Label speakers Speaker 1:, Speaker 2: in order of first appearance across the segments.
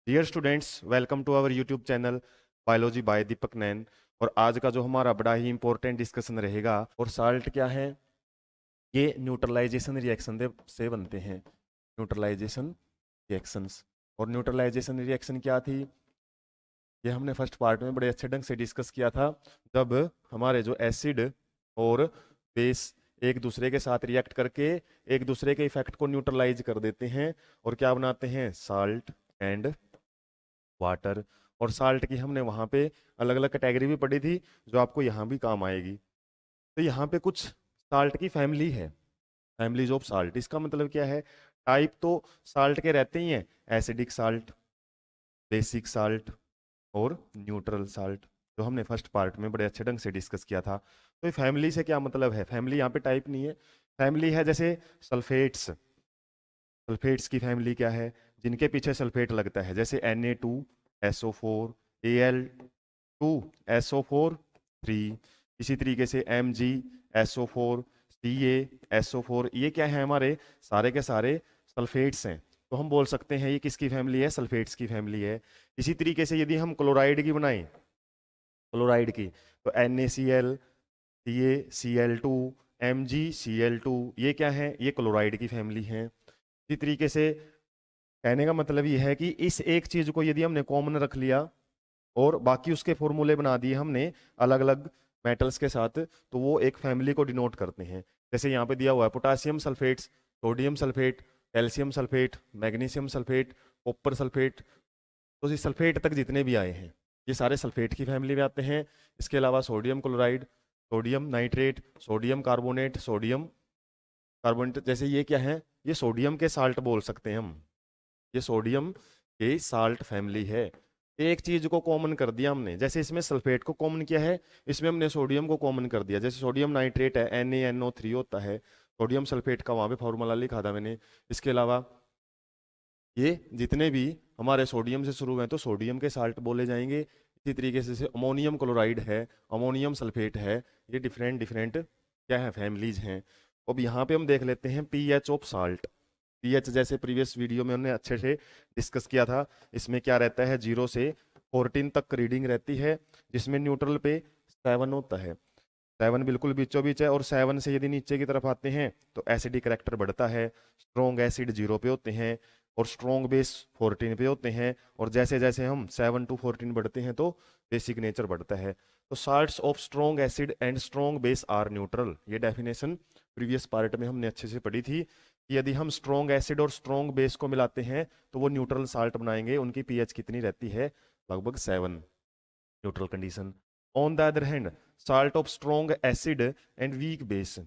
Speaker 1: Dear students, welcome to our YouTube channel biology by Deepak Nain. और आज का जो हमारा बड़ा ही इंपॉर्टेंट डिस्कशन रहेगा, और साल्ट क्या है, ये न्यूट्रलाइजेशन रिएक्शन से बनते हैं। Neutralisation reactions. और न्यूट्रलाइजेशन रिएक्शन क्या थी, ये हमने फर्स्ट पार्ट में बड़े अच्छे ढंग से डिस्कस किया था। जब हमारे जो एसिड और बेस एक दूसरे के साथ रिएक्ट करके एक दूसरे के इफेक्ट को न्यूट्रलाइज कर देते हैं और क्या बनाते हैं, साल्ट एंड वाटर। और साल्ट की हमने वहां पे अलग अलग कैटेगरी भी पढ़ी थी, जो आपको यहाँ भी काम आएगी। तो यहाँ पे कुछ साल्ट की फैमिली है, फैमिलीज ऑफ साल्ट। इसका मतलब क्या है, टाइप तो साल्ट के रहते ही हैं, एसिडिक साल्ट, बेसिक साल्ट और न्यूट्रल साल्ट, जो हमने फर्स्ट पार्ट में बड़े अच्छे ढंग से डिस्कस किया था। तो फैमिली से क्या मतलब है, फैमिली यहाँ पे टाइप नहीं है, फैमिली है जैसे सल्फेट्स। सल्फेट्स की फैमिली क्या है, जिनके पीछे सल्फेट लगता है, जैसे Na2SO4, Al2SO4 3। इसी तरीके से MgSO4, CaSO4, ये क्या है, हमारे सारे के सारे सल्फेट्स हैं। तो हम बोल सकते हैं ये किसकी फैमिली है, सल्फेट्स की फैमिली है। इसी तरीके से यदि हम क्लोराइड की बनाएं, क्लोराइड की, तो NaCl, CaCl2, MgCl2, ये क्या है, ये क्लोराइड की फैमिली है। इसी तरीके से कहने का मतलब ये है कि इस एक चीज को यदि हमने कॉमन रख लिया और बाकी उसके फॉर्मूले बना दिए हमने अलग अलग मेटल्स के साथ, तो वो एक फैमिली को डिनोट करते हैं। जैसे यहाँ पे दिया हुआ है potassium sulphates, sodium sulphate, calcium sulphate, magnesium sulphate, copper sulphate. तो इस सल्फेट तक जितने भी आए हैं, ये सारे सल्फेट की फैमिली में आते हैं। इसके अलावा sodium chloride, sodium nitrate, sodium carbonate, sodium carbonate, जैसे ये क्या है, ये सोडियम के साल्ट बोल सकते हैं हम। ये सोडियम की साल्ट फैमिली है। एक चीज को कॉमन कर दिया हमने, जैसे इसमें सल्फेट को कॉमन किया है, इसमें हमने सोडियम को कॉमन कर दिया। जैसे सोडियम नाइट्रेट है, NaNO3 होता है, सोडियम सल्फेट का वहां पे फॉर्मूला लिखा था मैंने। इसके अलावा ये जितने भी हमारे सोडियम से शुरू हैं तो सोडियम के साल्ट बोले जाएंगे। इसी तरीके से जैसे अमोनियम क्लोराइड है, अमोनियम सल्फेट है, ये डिफरेंट डिफरेंट क्या है, फैमिलीज हैं। अब यहाँ पे हम देख लेते हैं पीएच ऑफ साल्ट। पीएच जैसे प्रीवियस वीडियो में हमने अच्छे से डिस्कस किया था, इसमें क्या रहता है, 0 से 14 तक रीडिंग रहती है, जिसमें न्यूट्रल पे 7 होता है। 7 बिल्कुल बीचों बीच है, और 7 से यदि नीचे की तरफ आते हैं तो एसिडिक करेक्टर बढ़ता है। स्ट्रॉन्ग एसिड 0 पे होते हैं और स्ट्रॉन्ग बेस 14 पे होते हैं। और जैसे जैसे हम 7 to 14 बढ़ते हैं तो बेसिक नेचर बढ़ता है। तो salts of strong acid and strong base are neutral, ये डेफिनेशन प्रीवियस पार्ट में हमने अच्छे से पढ़ी थी कि यदि हम स्ट्रॉन्ग एसिड और स्ट्रॉन्ग बेस को मिलाते हैं तो वो न्यूट्रल साल्ट बनाएंगे। उनकी पीएच कितनी रहती है, लगभग 7, neutral condition. On the other hand, salt of strong acid and weak base,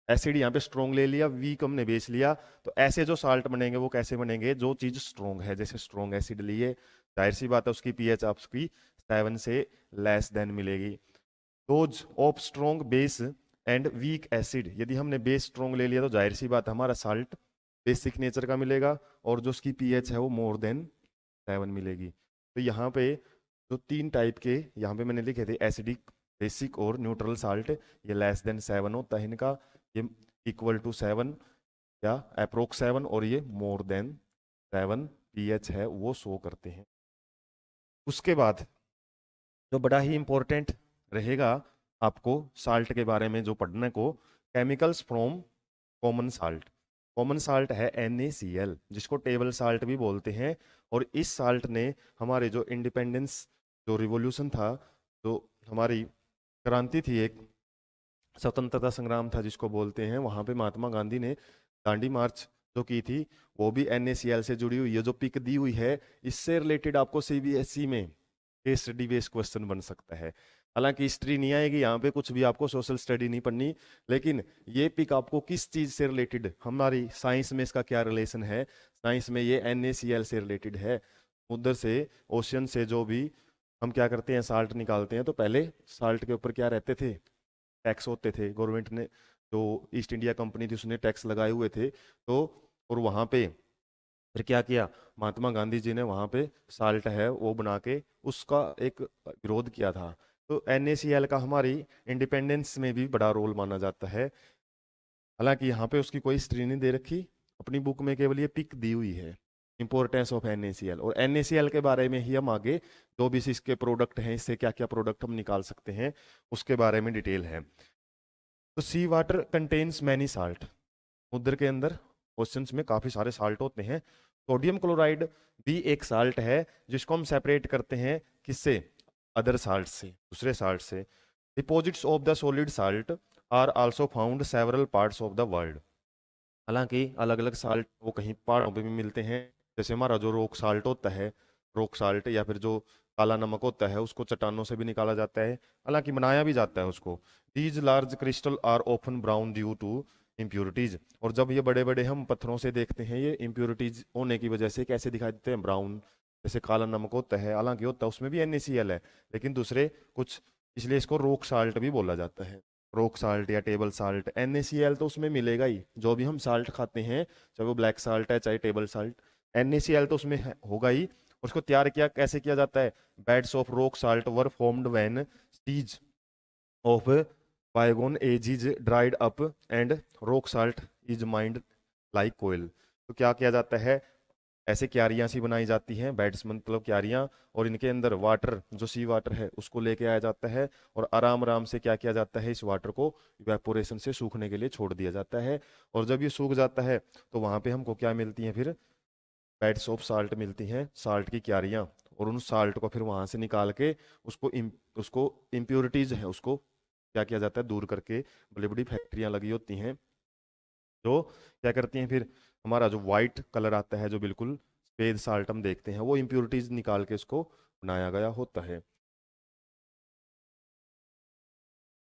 Speaker 1: acid यहाँ पे स्ट्रॉन्ग ले लिया, वीक हमने बेस लिया, तो ऐसे जो साल्ट बनेंगे वो कैसे बनेंगे, जो चीज स्ट्रॉन्ग है, जैसे स्ट्रॉन्ग एसिड लिए, जाहिर सी बात है उसकी पीएच आपकी 7 से लेस देन मिलेगी। Those of strong base and weak acid, यदि हमने बेस स्ट्रॉन्ग ले लिया तो जाहिर सी बात है हमारा साल्ट बेसिक नेचर का मिलेगा, और जो उसकी पीएच है वो मोर देन 7 मिलेगी। तो यहाँ पे जो 3 टाइप के यहाँ पे मैंने लिखे थे, एसिडिक, बेसिक और न्यूट्रल साल्ट, ये लेस देन 7 होता है इनका, ये इक्वल टू 7 या अप्रोक्स 7, और ये मोर देन 7 पीएच है वो शो करते हैं। उसके बाद जो बड़ा ही इंपॉर्टेंट रहेगा आपको साल्ट के बारे में जो पढ़ने को, chemicals from common salt. Common salt है NaCl, जिसको टेबल साल्ट भी बोलते हैं। और इस साल्ट ने हमारे जो इंडिपेंडेंस, जो रिवॉल्यूशन था, जो हमारी क्रांति थी, एक स्वतंत्रता संग्राम था जिसको बोलते हैं, वहां पे महात्मा गांधी ने दांडी मार्च जो की थी, वो भी NaCl से जुड़ी हुई है। जो पिक दी हुई है, इससे रिलेटेड आपको CBSE में केस स्टडी बेस्ड क्वेश्चन बन सकता है। हालांकि हिस्ट्री नहीं आएगी यहाँ पे, कुछ भी आपको सोशल स्टडी नहीं पढ़नी, लेकिन ये पिक आपको किस चीज से रिलेटेड, हमारी साइंस में इसका क्या रिलेशन है, साइंस में ये NaCl से रिलेटेड है। उधर से ओशियन से जो भी हम क्या करते हैं, साल्ट निकालते हैं, तो पहले साल्ट के ऊपर क्या रहते थे, टैक्स होते थे। गवर्नमेंट ने, जो ईस्ट इंडिया कंपनी थी, उसने टैक्स लगाए हुए थे। तो और वहां पे फिर क्या किया, महात्मा गांधी जी ने वहां पे साल्ट है वो बना के उसका एक विरोध किया था। तो NaCl का हमारी इंडिपेंडेंस में भी बड़ा रोल माना जाता है। हालांकि यहाँ पे उसकी कोई हिस्ट्री नहीं दे रखी, अपनी बुक में केवल ये पिक दी हुई है। इंपॉर्टेंस ऑफ NaCl, और NaCl के बारे में ही हम आगे जो भी इसके प्रोडक्ट हैं, इससे क्या क्या प्रोडक्ट हम निकाल सकते हैं उसके बारे में डिटेल है। तो सी वाटर कंटेन्स मैनी साल्ट, समुद्र के अंदर ओशंस में काफी सारे साल्ट होते हैं। सोडियम क्लोराइड भी एक साल्ट है जिसको हम सेपरेट करते हैं किससे, अदर साल्ट से, दूसरे साल्ट से। Deposits of the solid salt are also found several parts of the world. हालांकि अलग अलग साल्ट वो कहीं पहाड़ों पे भी मिलते हैं, जैसे हमारा जो रॉक साल्ट होता है, रॉक साल्ट या फिर जो काला नमक होता है उसको चट्टानों से भी निकाला जाता है, हालांकि बनाया भी जाता है उसको। These large crystal are often brown due to impurities, और जब ये बड़े बड़े हम पत्थरों से देखते हैं ये इम्प्योरिटीज होने की वजह से कैसे दिखाई देते हैं, ब्राउन। जैसे काला नमक होता है, हालांकि होता है उसमें भी NaCl है, लेकिन दूसरे कुछ, इसलिए इसको रॉक साल्ट भी बोला जाता है। रॉक साल्ट या टेबल साल्ट, NaCl तो उसमें मिलेगा ही, जो भी हम साल्ट खाते हैं, चाहे वो ब्लैक साल्ट है चाहे टेबल साल्ट, NaCl तो उसमें होगा ही। उसको तैयार किया कैसे किया जाता है, beds of rock salt were formed when स्टीज of bygone age is dried up and rock salt is mined like coal. तो क्या किया जाता है, ऐसे क्यारियां सी बनाई जाती हैं, बेड्स मतलब क्यारियां, और इनके अंदर वाटर, जो सी वाटर है उसको लेके आया जाता है, और आराम आराम से क्या किया जाता है, इस वाटर को इवेपोरेशन से सूखने के लिए छोड़ दिया जाता है। और जब ये सूख जाता है तो वहां पे हमको क्या मिलती हैं, फिर बेड्स ऑफ साल्ट मिलती हैं, साल्ट की क्यारियां। और उन साल्ट को फिर वहां से निकाल के उसको इम्प्योरिटीज है उसको क्या किया जाता है, दूर करके बड़ी बड़ी फैक्ट्रियां लगी होती हैं जो क्या करती हैं, फिर हमारा जो वाइट कलर आता है, जो बिल्कुल सफेद साल्ट हम देखते हैं, वो इम्प्योरिटीज निकाल के इसको बनाया गया होता है।